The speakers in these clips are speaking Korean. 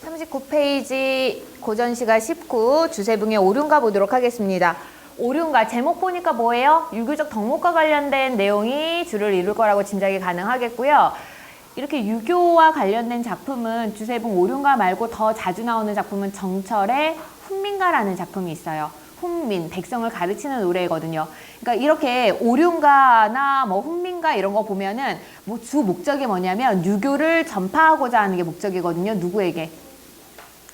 39페이지 고전시가 19 주세붕의 오륜가 보도록 하겠습니다. 오륜가 제목 보니까 뭐예요? 유교적 덕목과 관련된 내용이 주를 이룰 거라고 짐작이 가능하겠고요. 이렇게 유교와 관련된 작품은 주세붕 오륜가 말고 더 자주 나오는 작품은 정철의 훈민가라는 작품이 있어요. 훈민, 백성을 가르치는 노래거든요. 그러니까 이렇게 오륜가나 뭐 훈민가 이런 거 보면은 뭐 주 목적이 뭐냐면 유교를 전파하고자 하는 게 목적이거든요. 누구에게?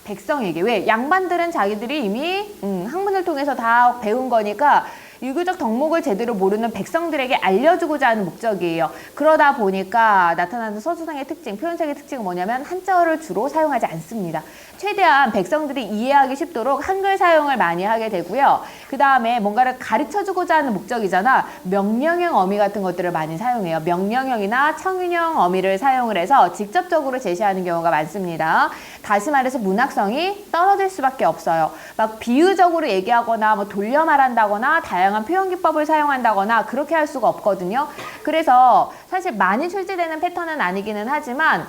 백성에게. 왜? 양반들은 자기들이 이미 학문을 통해서 다 배운 거니까 유교적 덕목을 제대로 모르는 백성들에게 알려주고자 하는 목적이에요. 그러다 보니까 나타나는 서술상의 특징, 표현색의 특징은 뭐냐면 한자어를 주로 사용하지 않습니다. 최대한 백성들이 이해하기 쉽도록 한글 사용을 많이 하게 되고요. 그 다음에 뭔가를 가르쳐주고자 하는 목적이잖아. 명령형 어미 같은 것들을 많이 사용해요. 명령형이나 청인형 어미를 사용을 해서 직접적으로 제시하는 경우가 많습니다. 다시 말해서 문학성이 떨어질 수밖에 없어요. 막 비유적으로 얘기하거나 뭐 돌려 말한다거나 다양한 표현 기법을 사용한다거나 그렇게 할 수가 없거든요. 그래서 사실 많이 출제되는 패턴은 아니기는 하지만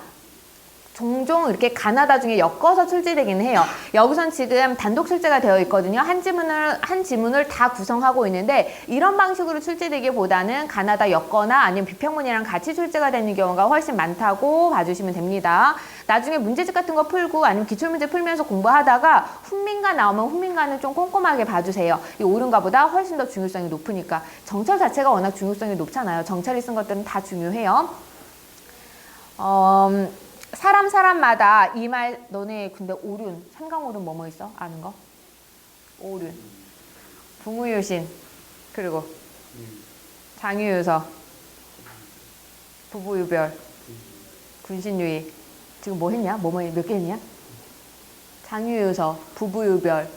종종 이렇게 가나다 중에 엮어서 출제되기는 해요. 여기선 지금 단독 출제가 되어 있거든요. 한 지문을 다 구성하고 있는데 이런 방식으로 출제되기보다는 가나다 엮거나 아니면 비평문이랑 같이 출제가 되는 경우가 훨씬 많다고 봐주시면 됩니다. 나중에 문제집 같은 거 풀고 아니면 기출문제 풀면서 공부하다가 훈민가 나오면 훈민가는 좀 꼼꼼하게 봐주세요. 이 오륜가보다 훨씬 더 중요성이 높으니까. 정철 자체가 워낙 중요성이 높잖아요. 정철이 쓴 것들은 다 중요해요. 사람마다 이 말, 너네 근데 오륜, 삼강오륜 뭐뭐 있어? 아는 거? 오륜, 부무유신, 그리고 장유유서, 부부유별, 군신유의. 지금 뭐 했냐? 몇 개 했냐? 장유유서, 부부유별,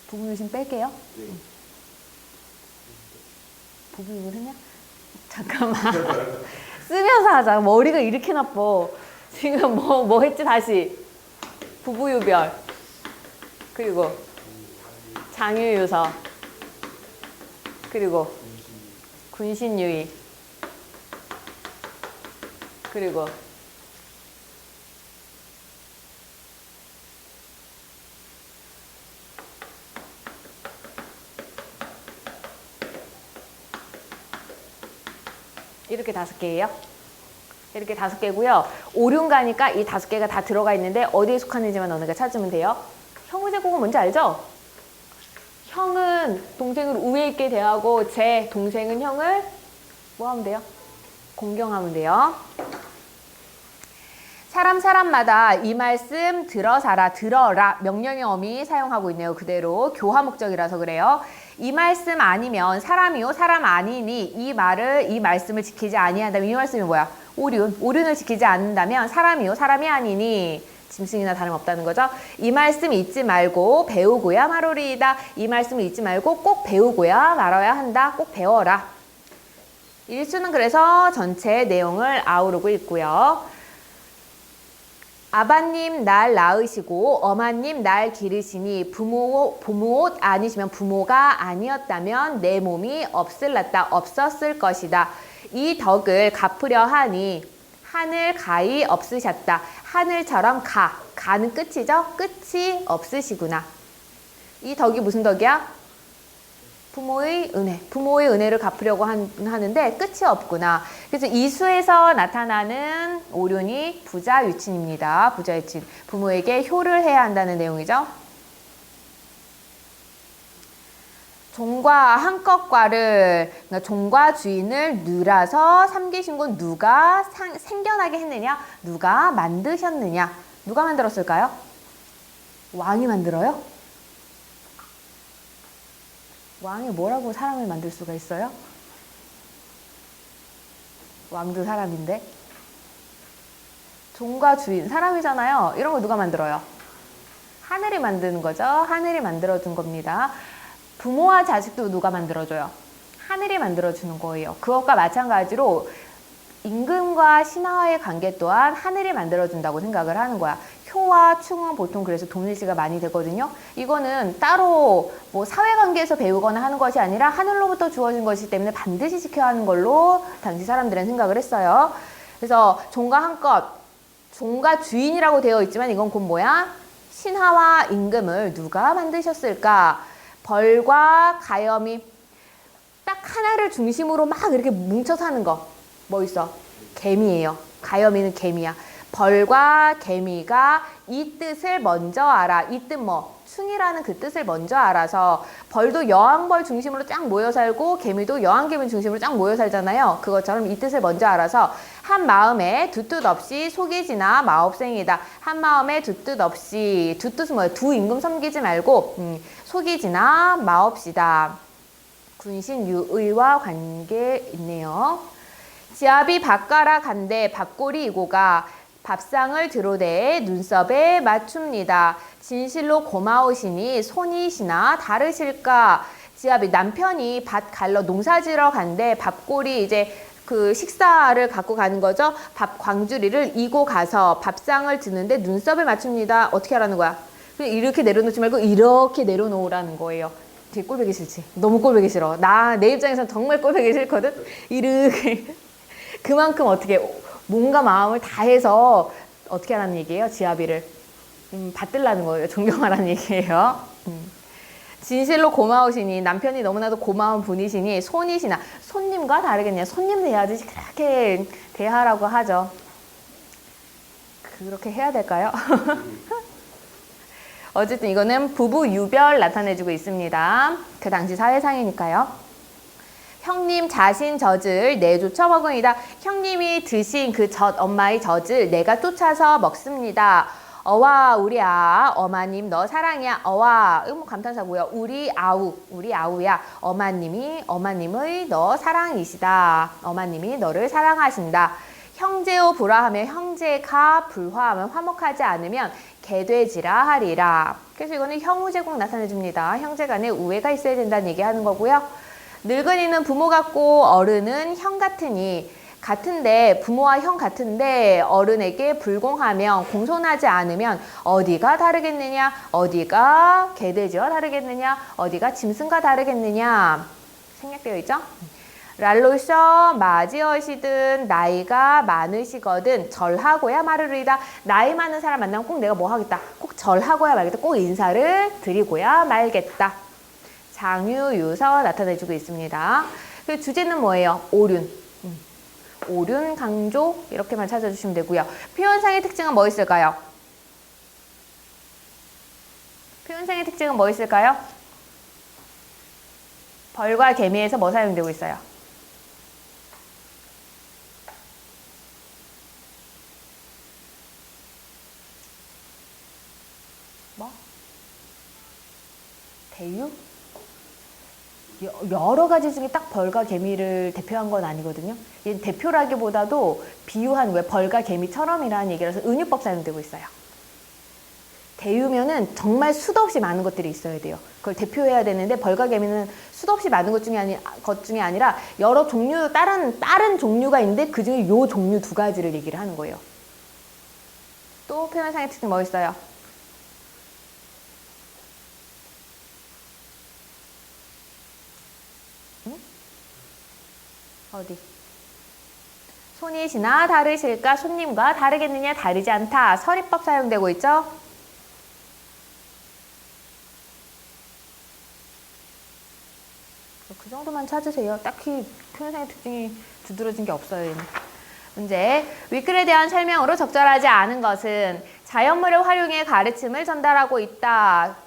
부부유신 뺄게요. 부부유별 했냐? 잠깐만. 쓰면서 하자. 머리가 이렇게 나빠. 지금 뭐 했지? 다시. 부부유별. 그리고 장유유서. 그리고 군신유의. 그리고 이렇게 5개예요. 이렇게 5개고요. 오륜가니까 이 5개가 다 들어가 있는데 어디에 속하는지만 너네가 찾으면 돼요. 형우제국은 뭔지 알죠? 형은 동생을 우애 있게 대하고 제 동생은 형을 뭐 하면 돼요? 공경하면 돼요. 사람마다 이 말씀 들어사라, 들어라 명령형 어미 사용하고 있네요. 그대로 교화 목적이라서 그래요. 이 말씀 아니면 사람이요 사람 아니니 이 말씀을 지키지 아니한다면 이 말씀이 뭐야? 오륜을 지키지 않는다면 사람이요 사람이 아니니 짐승이나 다름없다는 거죠. 이 말씀 잊지 말고 배우고야 말으리이다. 이 말씀을 잊지 말고 꼭 배우고야 말아야 한다. 꼭 배워라. 일수는 그래서 전체 내용을 아우르고 있고요. 아바님 날 낳으시고 어마님 날 기르시니 부모 옷 아니시면 부모가 아니었다면 내 몸이 없었을 것이다. 이 덕을 갚으려 하니 하늘 가히 없으셨다. 하늘처럼 가는 끝이죠. 끝이 없으시구나. 이 덕이 무슨 덕이야? 부모의 은혜, 부모의 은혜를 갚으려고 하는데 끝이 없구나. 그래서 이수에서 나타나는 오륜이 부자유친입니다. 부자유친. 부모에게 효를 해야 한다는 내용이죠. 종과 한껏과를, 그러니까 종과 주인을 누라서 삼기신 건 누가 생겨나게 했느냐? 누가 만드셨느냐? 누가 만들었을까요? 왕이 만들어요? 왕이 뭐라고 사람을 만들 수가 있어요? 왕도 사람인데. 종과 주인, 사람이잖아요. 이런 거 누가 만들어요? 하늘이 만드는 거죠. 하늘이 만들어준 겁니다. 부모와 자식도 누가 만들어줘요? 하늘이 만들어주는 거예요. 그것과 마찬가지로 임금과 신하와의 관계 또한 하늘이 만들어준다고 생각을 하는 거야. 효와 충은 보통 그래서 동일시가 많이 되거든요. 이거는 따로 뭐 사회관계에서 배우거나 하는 것이 아니라 하늘로부터 주어진 것이기 때문에 반드시 지켜야 하는 걸로 당시 사람들은 생각을 했어요. 그래서 종과 한껏 종가 주인이라고 되어 있지만 이건 곧 뭐야? 신하와 임금을 누가 만드셨을까? 벌과 가염이 딱 하나를 중심으로 막 이렇게 뭉쳐 사는 거. 뭐 있어? 개미예요. 가염이는 개미야. 벌과 개미가 이 뜻을 먼저 알아. 이 뜻 뭐? 충이라는 그 뜻을 먼저 알아서 벌도 여왕벌 중심으로 쫙 모여 살고 개미도 여왕개미 중심으로 쫙 모여 살잖아요. 그것처럼 이 뜻을 먼저 알아서 한 마음에 두 뜻 없이 속이 지나 마업생이다. 한 마음에 두 뜻 없이 두 뜻은 뭐예요? 두 임금 섬기지 말고 속이 지나 마업시다. 군신 유의와 관계 있네요. 지압이 밥가라 간대 밥꼬리 이고가 밥상을 들어대 눈썹에 맞춥니다. 진실로 고마우시니 손이시나 다르실까? 지압이 남편이 밭 갈러 농사지러 간대 밥꼬리 이제 그 식사를 갖고 가는 거죠. 밥 광주리를 이고 가서 밥상을 드는데 눈썹에 맞춥니다. 어떻게 하라는 거야? 그냥 이렇게 내려놓지 말고 이렇게 내려놓으라는 거예요. 되게 꼴보기 싫지? 너무 꼴보기 싫어. 내 입장에서는 정말 꼴보기 싫거든? 이렇게. 그만큼 어떻게 몸과 마음을 다해서 어떻게 하라는 얘기예요? 지아비를 받들라는 거예요. 존경하라는 얘기예요. 진실로 고마우시니 남편이 너무나도 고마운 분이시니 손이시나 손님과 다르겠네요. 손님 대하듯이 그렇게 대하라고 하죠. 그렇게 해야 될까요? 어쨌든 이거는 부부 유별 나타내주고 있습니다. 그 당시 사회상이니까요. 형님 자신 젖을 내 쫓아 먹으이다. 형님이 드신 그 젖, 엄마의 젖을 내가 쫓아서 먹습니다. 어와 우리 어마님 너 사랑이야. 어와 이거 뭐 감탄사고요. 우리 아우야. 어마님의 너 사랑이시다. 어마님이 너를 사랑하신다. 형제오 불화하면 형제가 불화하면 화목하지 않으면 개돼지라 하리라. 그래서 이거는 형우제국 나타내줍니다. 형제간에 우애가 있어야 된다는 얘기하는 거고요. 늙은이는 부모 같고 어른은 형 같으니 같은데 부모와 형 같은데 어른에게 불공하면 공손하지 않으면 어디가 다르겠느냐? 어디가 개돼지와 다르겠느냐? 어디가 짐승과 다르겠느냐? 생략되어 있죠? 랄로셔 맞이어시든 나이가 많으시거든 절하고야 말으리이다. 나이 많은 사람 만나면 꼭 내가 뭐 하겠다. 꼭 절하고야 말겠다. 꼭 인사를 드리고야 말겠다. 장유유서 나타내주고 있습니다. 그 주제는 뭐예요? 오륜. 오륜, 강조 이렇게만 찾아주시면 되고요. 표현상의 특징은 뭐 있을까요? 표현상의 특징은 뭐 있을까요? 벌과 개미에서 뭐 사용되고 있어요? 뭐? 대유? 여러 가지 중에 딱 벌과 개미를 대표한 건 아니거든요. 얘는 대표라기보다도 비유한 왜 벌과 개미처럼이라는 얘기라서 은유법 사용되고 있어요. 대유면은 정말 수도 없이 많은 것들이 있어야 돼요. 그걸 대표해야 되는데 벌과 개미는 수도 없이 많은 것 중에 아니라 여러 종류 다른 종류가 있는데 그 중에 요 종류 두 가지를 얘기를 하는 거예요. 또 표현상의 특징 뭐 있어요? 어디? 손이시나 다르실까? 손님과 다르겠느냐? 다르지 않다. 서리법 사용되고 있죠? 그 정도만 찾으세요. 딱히 표현상의 특징이 두드러진 게 없어요. 문제. 윗글에 대한 설명으로 적절하지 않은 것은 자연물을 활용해 가르침을 전달하고 있다.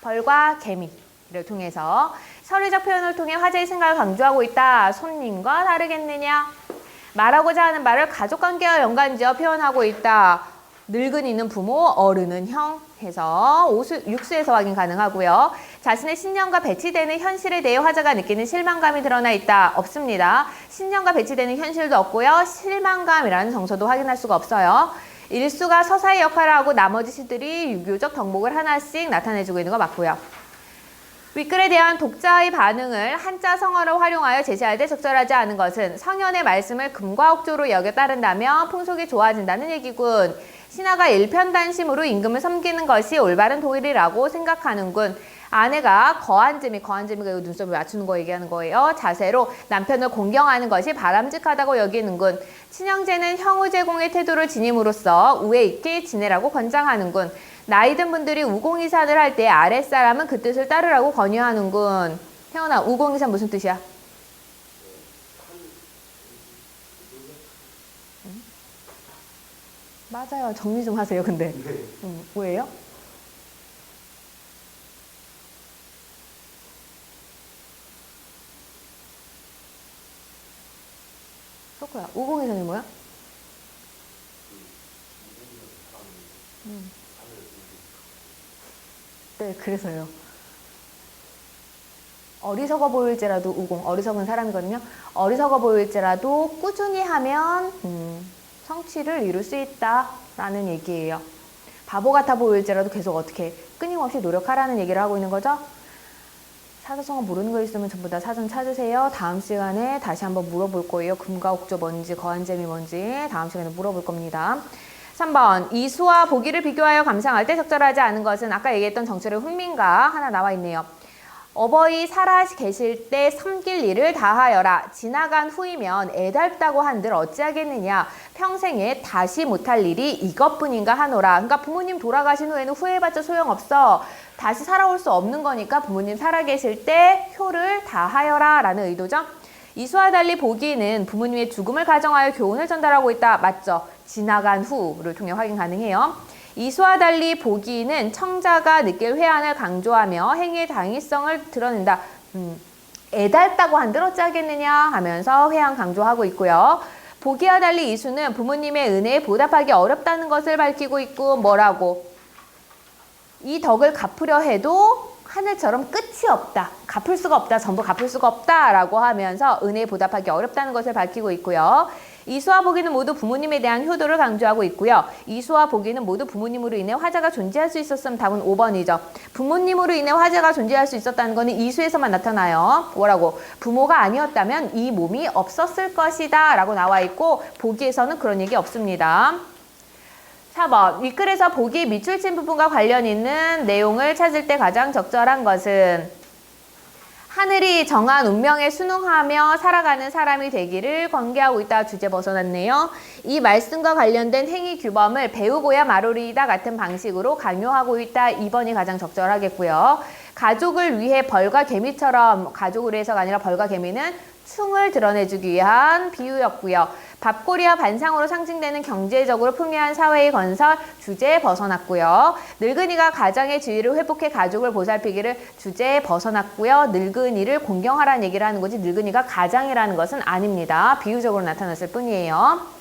벌과 개미를 통해서 서류적 표현을 통해 화제의 생각을 강조하고 있다. 손님과 다르겠느냐? 말하고자 하는 말을 가족관계와 연관지어 표현하고 있다. 늙은이는 부모, 어른은 형 해서 육수에서 확인 가능하고요. 자신의 신념과 배치되는 현실에 대해 화자가 느끼는 실망감이 드러나 있다. 없습니다. 신념과 배치되는 현실도 없고요. 실망감이라는 정서도 확인할 수가 없어요. 일수가 서사의 역할을 하고 나머지 시들이 유교적 덕목을 하나씩 나타내주고 있는 거 맞고요. 윗글에 대한 독자의 반응을 한자 성어를 활용하여 제시할 때 적절하지 않은 것은 성현의 말씀을 금과 옥조로 여겨 따른다면 풍속이 좋아진다는 얘기군. 신하가 일편단심으로 임금을 섬기는 것이 올바른 도리라고 생각하는군. 아내가 거한재미, 거한재미가 이거 눈썹을 맞추는 거 얘기하는 거예요. 자세로 남편을 공경하는 것이 바람직하다고 여기는군. 친형제는 형우 제공의 태도를 지님으로써 우애 있게 지내라고 권장하는군. 나이든 분들이 우공이산을 할 때 아랫사람은 그 뜻을 따르라고 권유하는군. 태연아, 우공이산 무슨 뜻이야? 맞아요. 정리 좀 하세요, 근데. 뭐예요? 소코야, 우공이산이 뭐야? 네, 그래서요. 어리석어 보일지라도 우공, 어리석은 사람이거든요. 어리석어 보일지라도 꾸준히 하면 성취를 이룰 수 있다라는 얘기예요. 바보 같아 보일지라도 계속 어떻게 끊임없이 노력하라는 얘기를 하고 있는 거죠. 사자성어 모르는 거 있으면 전부 다 사전 찾으세요. 다음 시간에 다시 한번 물어볼 거예요. 금과 옥조 뭔지 거한잼이 뭔지 다음 시간에 물어볼 겁니다. 3번 이수와 보기를 비교하여 감상할 때 적절하지 않은 것은 아까 얘기했던 정철의 훈민가 하나 나와 있네요. 어버이 살아 계실 때 섬길 일을 다하여라. 지나간 후이면 애달다고 한들 어찌하겠느냐. 평생에 다시 못할 일이 이것뿐인가 하노라. 그러니까 부모님 돌아가신 후에는 후회해봤자 소용없어. 다시 살아올 수 없는 거니까 부모님 살아계실 때 효를 다하여라 라는 의도죠. 이수와 달리 보기는 부모님의 죽음을 가정하여 교훈을 전달하고 있다. 맞죠? 지나간 후를 통해 확인 가능해요. 이수와 달리 보기는 청자가 느낄 회한을 강조하며 행위의 당위성을 드러낸다. 애달다고 한들 어찌하겠느냐 하면서 회한 강조하고 있고요. 보기와 달리 이수는 부모님의 은혜에 보답하기 어렵다는 것을 밝히고 있고 뭐라고? 이 덕을 갚으려 해도 하늘처럼 끝이 없다. 갚을 수가 없다. 전부 갚을 수가 없다라고 하면서 은혜에 보답하기 어렵다는 것을 밝히고 있고요. 이수와 보기는 모두 부모님에 대한 효도를 강조하고 있고요. 이수와 보기는 모두 부모님으로 인해 화자가 존재할 수 있었으면 답은 5번이죠. 부모님으로 인해 화자가 존재할 수 있었다는 것은 이수에서만 나타나요. 뭐라고? 부모가 아니었다면 이 몸이 없었을 것이다 라고 나와 있고 보기에서는 그런 얘기 없습니다. 4번 윗글에서 보기에 밑줄 친 부분과 관련 있는 내용을 찾을 때 가장 적절한 것은 하늘이 정한 운명에 순응하며 살아가는 사람이 되기를 권계하고 있다. 주제 벗어났네요. 이 말씀과 관련된 행위 규범을 배우고야 말오리이다 같은 방식으로 강요하고 있다. 2번이 가장 적절하겠고요. 가족을 위해 벌과 개미처럼 가족으로 해서가 아니라 벌과 개미는 충을 드러내주기 위한 비유였고요. 밥꼬리와 반상으로 상징되는 경제적으로 풍요한 사회의 건설 주제에 벗어났고요. 늙은이가 가정의 지위를 회복해 가족을 보살피기를 주제에 벗어났고요. 늙은이를 공경하라는 얘기를 하는 거지 늙은이가 가장이라는 것은 아닙니다. 비유적으로 나타났을 뿐이에요.